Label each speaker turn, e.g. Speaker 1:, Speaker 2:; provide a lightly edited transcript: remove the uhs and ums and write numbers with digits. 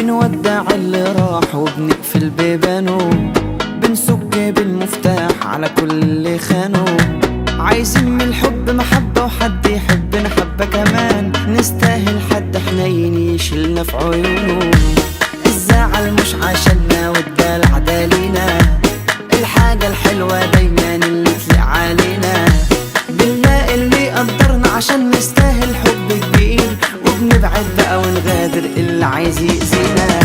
Speaker 1: بنودع اللي راح وبنقفل بيبانه، بنسك بالمفتاح على كل اللي خانه. عايزين من الحب محبة وحد يحبنا حبة كمان، نستاهل حد حنين يشيلنا في عيونه. الزعل مش عشاننا والدلع دالينا، الحاجة الحلوة دايما اللي تليق علينا. بنلاقي اللي يقدرنا عشان نستاهل حب كبير، وبنبعد بقى ونغادر اللي عايز يأذينا.